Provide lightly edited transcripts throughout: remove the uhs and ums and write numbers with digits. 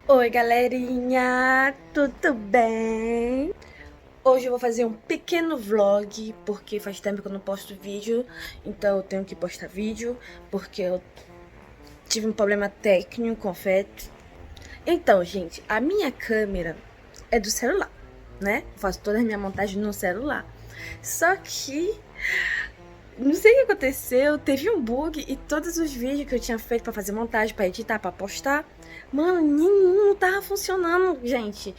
Oi, galerinha, tudo bem? Hoje eu vou fazer um pequeno vlog, porque faz tempo que eu não posto vídeo, então eu tenho que postar vídeo, porque eu tive um problema técnico, confesso. Então, gente, a minha câmera é do celular, né? Eu faço toda a minha montagem no celular. Só que não sei o que aconteceu, teve um bug e todos os vídeos que eu tinha feito pra fazer montagem, pra editar, pra postar, mano, nenhum não tava funcionando, gente.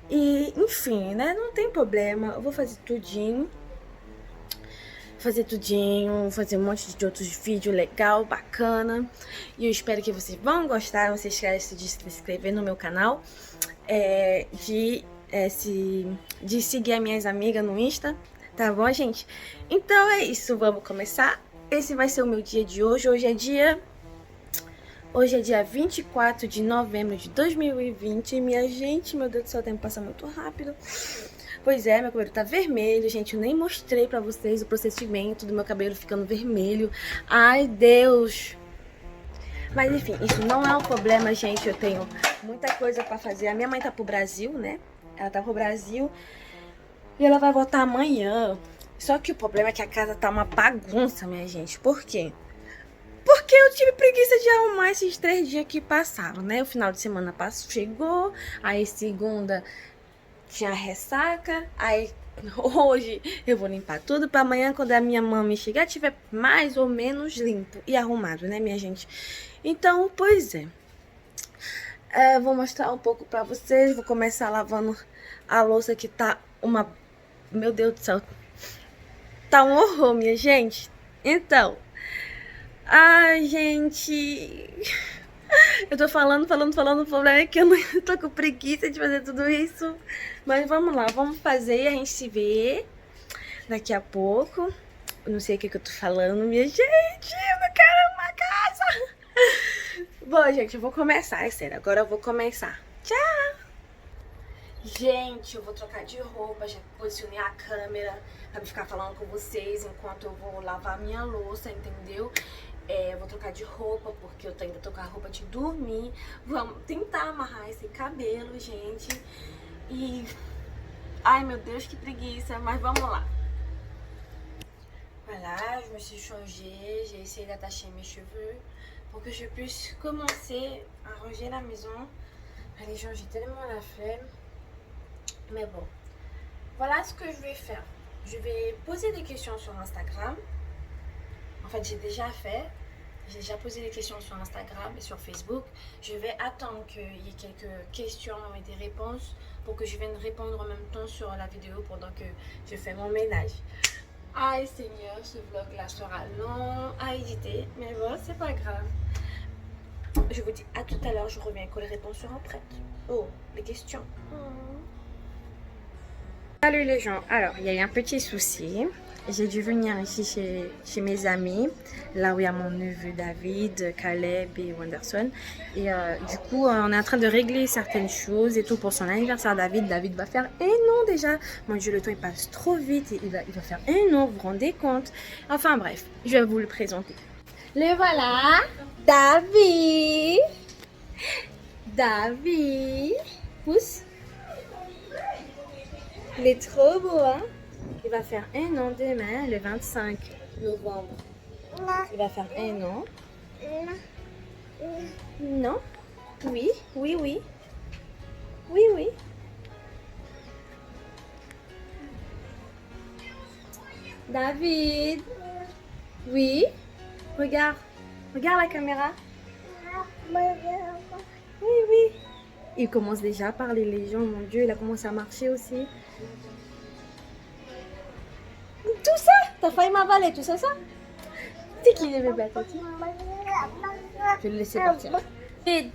E, enfim, né, não tem problema, eu vou fazer tudinho. Fazer um monte de outros vídeos legal, bacana. E eu espero que vocês vão gostar, não se esqueça de se inscrever no meu canal, de seguir as minhas amigas no Insta. Tá bom, gente? Então é isso, vamos começar. Esse vai ser o meu dia de hoje. Hoje é dia 24 de novembro de 2020. Minha gente, meu Deus do céu, o tempo passa muito rápido. Pois é, meu cabelo tá vermelho, gente. Eu nem mostrei pra vocês o procedimento do meu cabelo ficando vermelho. Ai, Deus! Mas enfim, isso não é um problema, gente. Eu tenho muita coisa pra fazer. A minha mãe tá pro Brasil, né? Ela tá pro Brasil. E ela vai voltar amanhã. Só que o problema é que a casa tá uma bagunça, minha gente. Por quê? Porque eu tive preguiça de arrumar esses 3 dias que passaram, né? O final de semana chegou, aí segunda tinha ressaca, aí hoje eu vou limpar tudo pra amanhã, quando a minha mãe chegar, tiver mais ou menos limpo e arrumado, né, minha gente? Então, pois é. Vou mostrar um pouco pra vocês. Vou começar lavando a louça que tá uma... Meu Deus do céu. Tá um horror, minha gente. Então... Ai, gente... Eu tô falando, o problema é que eu não tô com preguiça de fazer tudo isso. Mas vamos lá, vamos fazer e a gente se vê daqui a pouco. Eu não sei o que eu tô falando, minha gente. Eu não quero uma casa. Bom, gente, eu vou começar, é sério. Agora eu vou começar. Tchau! Gente, eu vou trocar de roupa, já posicionei a câmera pra não ficar falando com vocês enquanto eu vou lavar a minha louça, entendeu? Eu vou trocar de roupa, porque eu ainda tô com a roupa de dormir. Vamos tentar amarrar esse cabelo, gente. E... ai, meu Deus, que preguiça, mas vamos lá. Voilà, je me suis changée, j'ai essayé d'attacher mes cheveux pour que je puisse commencer à ranger la maison. Allez, j'ai tellement la flemme. Mais bon, voilà ce que je vais faire. Je vais poser des questions sur Instagram. En fait, j'ai déjà posé des questions sur Instagram et sur Facebook. Je vais attendre qu'il y ait quelques questions et des réponses pour que je vienne répondre en même temps sur la vidéo pendant que je fais mon ménage. Aïe Seigneur, ce vlog là sera long à éditer, mais bon, c'est pas grave. Je vous dis à tout à l'heure, je reviens quand les réponses seront prêtes. Oh, les questions. Salut les gens, alors il y a eu un petit souci. J'ai dû venir ici chez mes amis, là où il y a mon neveu David, Caleb et Wanderson. Et du coup, on est en train de régler certaines choses et tout pour son anniversaire. David va faire 1 an déjà. Mon Dieu, le temps il passe trop vite. Et il va faire 1 an, vous vous rendez compte? Enfin bref, je vais vous le présenter. Le voilà, David. Pousse. Il est trop beau, hein? Il va faire 1 an demain, le 25 novembre. Il va faire 1 an. Non? Oui. David? Oui? Regarde la caméra. Oui. Il commence déjà à parler les gens, mon Dieu, il a commencé à marcher aussi. Tout ça? T'as failli m'avaler, tu sais ça? C'est qui le bébé, Tati? Je vais le laisser partir. Et...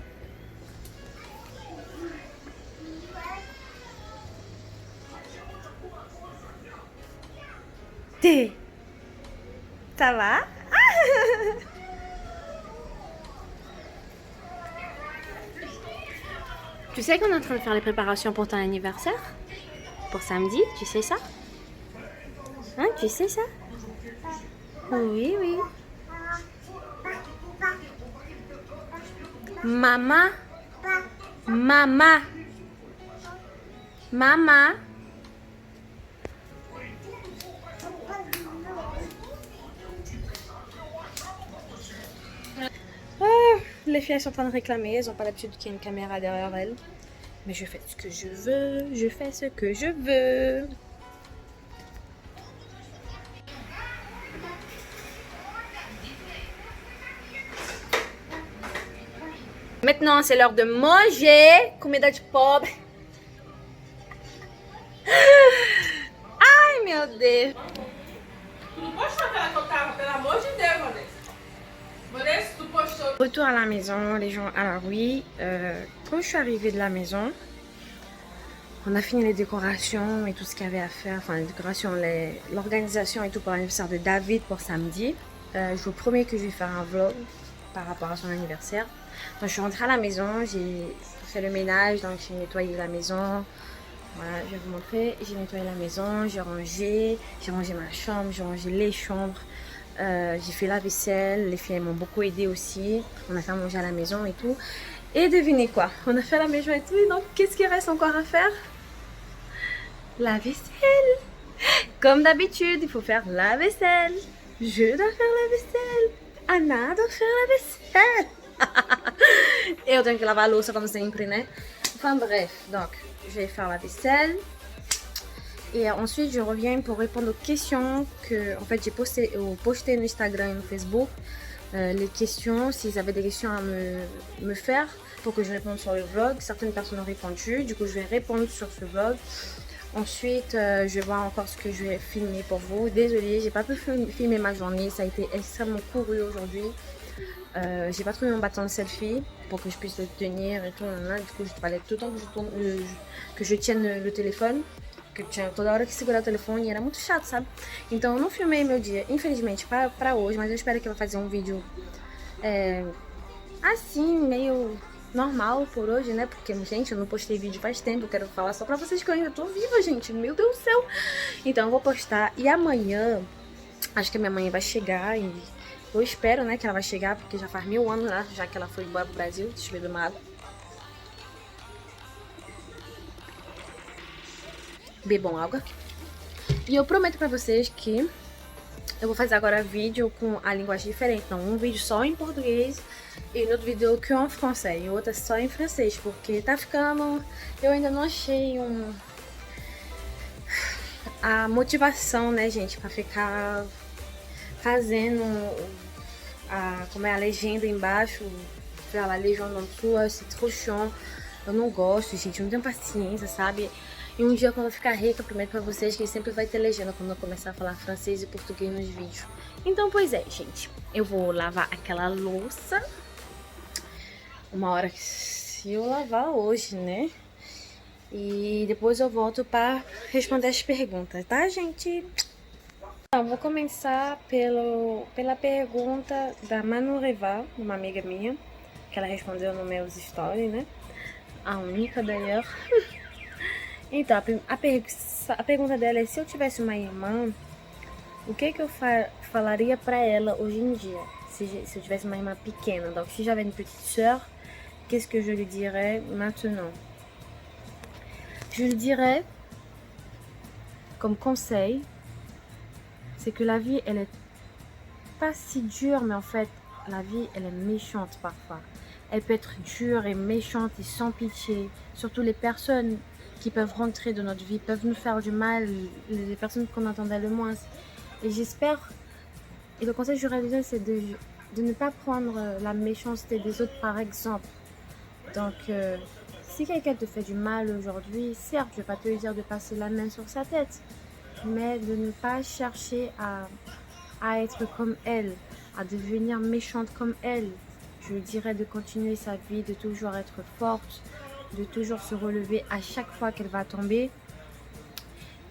ça va? Tu sais qu'on est en train de faire les préparations pour ton anniversaire? Pour samedi, tu sais ça? Hein, tu sais ça? Oui. Mama. Mama. Mama. Les filles elles sont en train de réclamer, elles n'ont pas l'habitude qu'il y ait une caméra derrière elles. Mais je fais ce que je veux, je fais ce que je veux. Maintenant, c'est l'heure de manger. Comida de pobre. Ai, meu Deus. Tu não postou aquela que eu tava, pelo amor de Deus, Vanessa. Vanessa, tu postou. Retour à la maison, les gens. Alors oui, quand je suis arrivée de la maison, on a fini les décorations et tout ce qu'il y avait à faire. Enfin, les décorations, l'organisation et tout pour l'anniversaire de David pour samedi. Je vous promets que je vais faire un vlog par rapport à son anniversaire. Donc je suis rentrée à la maison, j'ai fait le ménage, donc j'ai nettoyé la maison. Voilà, je vais vous montrer. J'ai nettoyé la maison, j'ai rangé ma chambre, j'ai rangé les chambres. J'ai fait la vaisselle, les filles m'ont beaucoup aidé aussi. On a fait à manger à la maison et tout. Et devinez quoi, on a fait la maison et tout. Et donc qu'est-ce qu'il reste encore à faire? La vaisselle. Comme d'habitude, il faut faire la vaisselle. Je dois faire la vaisselle. Anna doit faire la vaisselle. Eu tenho que lavar a louça comme sempre, né? Enfin bref, donc je vais faire la vaisselle. Et ensuite, je reviens pour répondre aux questions que, en fait, j'ai posté no Instagram et no Facebook. Les questions, s'ils avaient des questions à me faire pour que je réponde sur le vlog. Certaines personnes ont répondu, du coup, je vais répondre sur ce vlog. Ensuite, je vais voir encore ce que je vais filmer pour vous. Désolée, j'ai pas pu filmer ma journée, ça a été extrêmement couru aujourd'hui. J'ai pas trouvé mon bâton de selfie pour que je puisse le tenir et tout. Du coup, je fallait tout le temps que je tienne le téléphone. Que eu tinha toda hora que segurar o telefone e era muito chato, sabe? Então eu não filmei meu dia, infelizmente, pra hoje, mas eu espero que eu vou fazer um vídeo assim, meio normal por hoje, né? Porque, gente, eu não postei vídeo faz tempo, eu quero falar só pra vocês que eu ainda tô viva, gente, meu Deus do céu! Então eu vou postar, e amanhã, acho que a minha mãe vai chegar e eu espero, né, que ela vai chegar, porque já faz 1000 anos, né, já que ela foi embora pro Brasil. Deixa eu beber uma água. Bebam água. E eu prometo pra vocês que eu vou fazer agora vídeo com a linguagem diferente. Então, um vídeo só em português e no outro vídeo que en français. E outro só em francês, porque tá ficando... Eu ainda não achei a motivação, né, gente, pra ficar fazendo como é a legenda embaixo, a legenda en dessous, c'est trop chiant. Eu não gosto, gente, eu não tenho paciência, sabe? E um dia quando eu ficar rica, eu prometo pra vocês que sempre vai ter legenda quando eu começar a falar francês e português nos vídeos. Então, pois é, gente. Eu vou lavar aquela louça. Uma hora que se eu lavar hoje, né? E depois eu volto pra responder as perguntas, tá, gente? Então, vou começar pela pergunta da Manu Reva, uma amiga minha, que ela respondeu nos meus stories, né? A única d'ailleurs. Então, a pergunta dela é: se eu tivesse uma irmã, o que eu falaria pra ela hoje em dia? Se eu tivesse uma irmã pequena. Donc, si j'avais une petite sœur, qu'est-ce que je lui dirais maintenant? Je lui dirais, comme conseil, c'est que la vie, elle est pas si dure, mais en fait, la vie, elle est méchante parfois. Elle peut être dure et méchante et sans pitié. Surtout les personnes qui peuvent rentrer dans notre vie, peuvent nous faire du mal, les personnes qu'on entendait le moins. Et j'espère, et le conseil que je voudrais dire, c'est de ne pas prendre la méchanceté des autres par exemple. Donc, si quelqu'un te fait du mal aujourd'hui, certes, je ne vais pas te dire de passer la main sur sa tête, mais de ne pas chercher à être comme elle, à devenir méchante comme elle. Je lui dirais de continuer sa vie, de toujours être forte, de toujours se relever à chaque fois qu'elle va tomber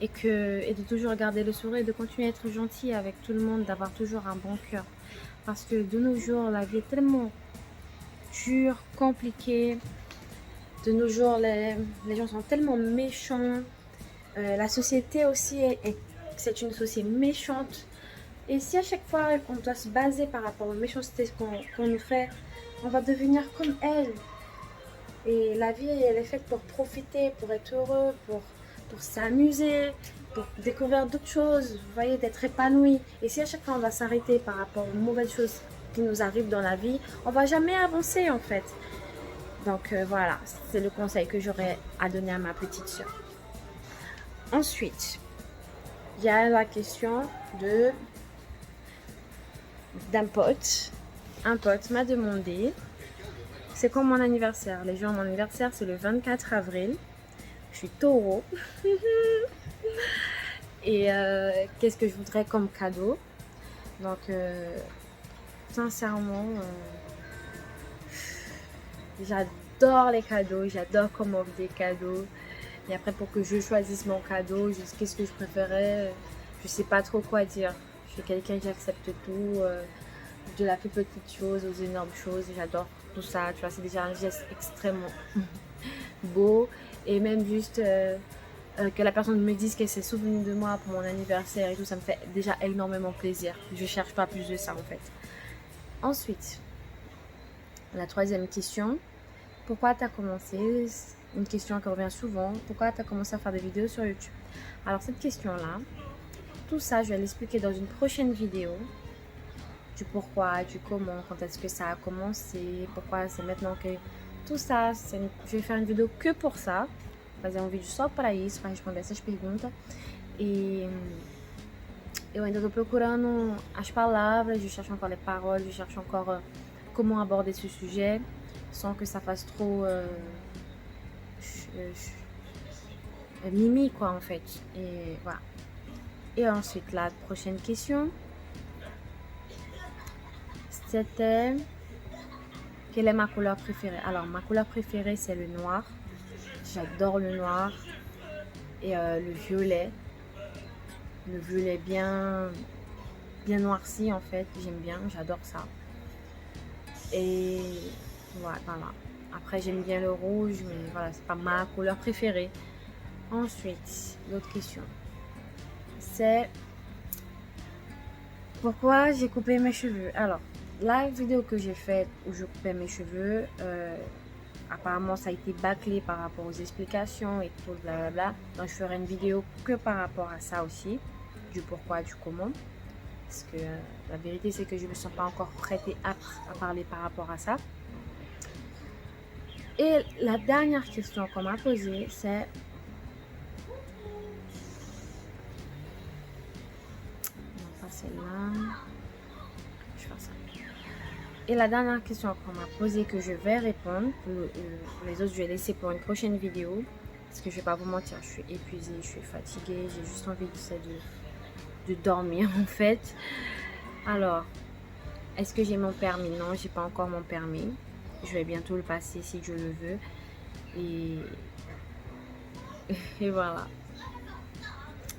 et de toujours garder le sourire et de continuer à être gentil avec tout le monde, d'avoir toujours un bon cœur. Parce que de nos jours, la vie est tellement dure, compliquée. De nos jours, les gens sont tellement méchants. La société aussi, c'est une société méchante. Et si à chaque fois on doit se baser par rapport aux méchancetés qu'on nous fait, on va devenir comme elle. Et la vie, elle est faite pour profiter, pour être heureux, pour s'amuser, pour découvrir d'autres choses, vous voyez, d'être épanoui. Et si à chaque fois on va s'arrêter par rapport aux mauvaises choses qui nous arrivent dans la vie, on va jamais avancer en fait. Donc voilà, c'est le conseil que j'aurais à donner à ma petite soeur. Ensuite, il y a la question d'un pote. Un pote m'a demandé, c'est quand mon anniversaire? Les gens, mon anniversaire, c'est le 24 avril. Je suis taureau. Et qu'est-ce que je voudrais comme cadeau? Donc, sincèrement, j'adore les cadeaux. J'adore comment offre des cadeaux. Et après, pour que je choisisse mon cadeau, qu'est-ce que je préférais? Je sais pas trop quoi dire. Je suis quelqu'un qui accepte tout. De la plus petite chose aux énormes choses. J'adore tout ça. Tu vois, c'est déjà un geste extrêmement beau. Et même juste que la personne me dise qu'elle s'est souvenue de moi pour mon anniversaire et tout, ça me fait déjà énormément plaisir. Je cherche pas plus de ça en fait. Ensuite, la troisième question. Pourquoi tu as commencé? Une question qui revient souvent. Pourquoi tu as commencé à faire des vidéos sur YouTube? Alors cette question-là, tout ça, je vais l'expliquer dans une prochaine vidéo. Du pourquoi, du comment, quand est-ce que ça a commencé, pourquoi c'est maintenant que... Tout ça, je vais faire une vidéo que pour ça. Fazer vídeo só para isso, para responder essas perguntas. E eu ainda estou procurando as palavras, je cherche encore les paroles, je cherche encore comment aborder ce sujet sans que ça fasse trop mimi quoi en fait. Et voilà. Et ensuite la prochaine question, c'était quelle est ma couleur préférée? Alors ma couleur préférée c'est le noir. J'adore le noir et le violet. Le violet bien noirci en fait. J'aime bien, j'adore ça. Et voilà. Après j'aime bien le rouge, mais voilà, c'est pas ma couleur préférée. Ensuite, l'autre question. C'est pourquoi j'ai coupé mes cheveux. Alors, la vidéo que j'ai faite où je coupais mes cheveux, apparemment ça a été bâclé par rapport aux explications et tout blablabla. Donc je ferai une vidéo que par rapport à ça aussi, du pourquoi, du comment. Parce que la vérité c'est que je ne me sens pas encore prête et apte à parler par rapport à ça. Et la dernière question qu'on m'a posée c'est... Non pas celle-là. Je vais faire ça. Et la dernière question qu'on m'a posée que je vais répondre, pour les autres je vais laisser pour une prochaine vidéo. Parce que je vais pas vous mentir, je suis épuisée, je suis fatiguée, j'ai juste envie de dormir en fait. Alors, est-ce que j'ai mon permis? Non, j'ai pas encore mon permis. Je vais bientôt le passer si Dieu le veut. Et voilà.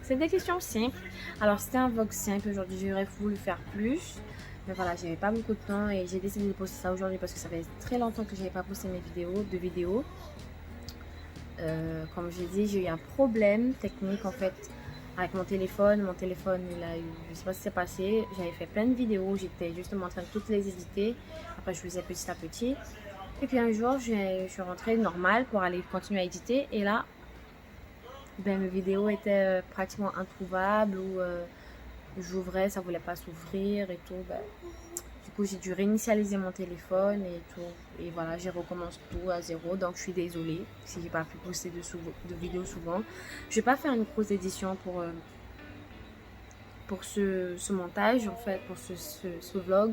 C'est des questions simples. Alors c'était un vlog simple aujourd'hui, j'aurais voulu faire plus. Mais voilà, j'avais pas beaucoup de temps et j'ai décidé de poster ça aujourd'hui parce que ça fait très longtemps que j'avais pas posté mes vidéos. Comme j'ai dit, j'ai eu un problème technique en fait avec mon téléphone. Mon téléphone, il a eu, je sais pas ce qui s'est passé. J'avais fait plein de vidéos, j'étais justement en train de toutes les éditer. Après, je faisais petit à petit. Et puis un jour, je suis rentrée normal pour aller continuer à éditer. Et là, ben, mes vidéos étaient pratiquement introuvables ou j'ouvrais, ça voulait pas s'ouvrir et tout. Ben, du coup, j'ai dû réinitialiser mon téléphone et tout. Et voilà, j'ai recommencé tout à zéro. Donc, je suis désolée si j'ai pas pu poster de vidéos souvent. Je vais pas faire une grosse édition pour ce montage, en fait, pour ce vlog.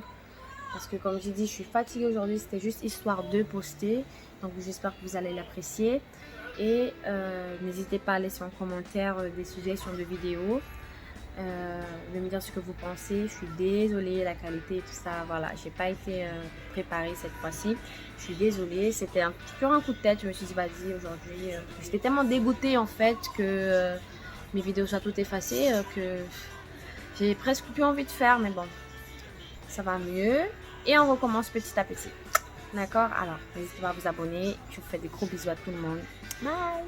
Parce que comme j'ai dit, je suis fatiguée aujourd'hui. C'était juste histoire de poster. Donc, j'espère que vous allez l'apprécier. Et n'hésitez pas à laisser en commentaire des suggestions de vidéos. De me dire ce que vous pensez. Je suis désolée, la qualité et tout ça, voilà, j'ai pas été préparée cette fois-ci, je suis désolée, c'était sur un coup de tête. Je me suis dit vas-y aujourd'hui, j'étais tellement dégoûtée en fait que mes vidéos soient toutes effacées que j'ai presque plus envie de faire, mais bon, ça va mieux et on recommence petit à petit, d'accord? Alors n'hésitez pas à vous abonner, je vous fais des gros bisous à tout le monde, bye.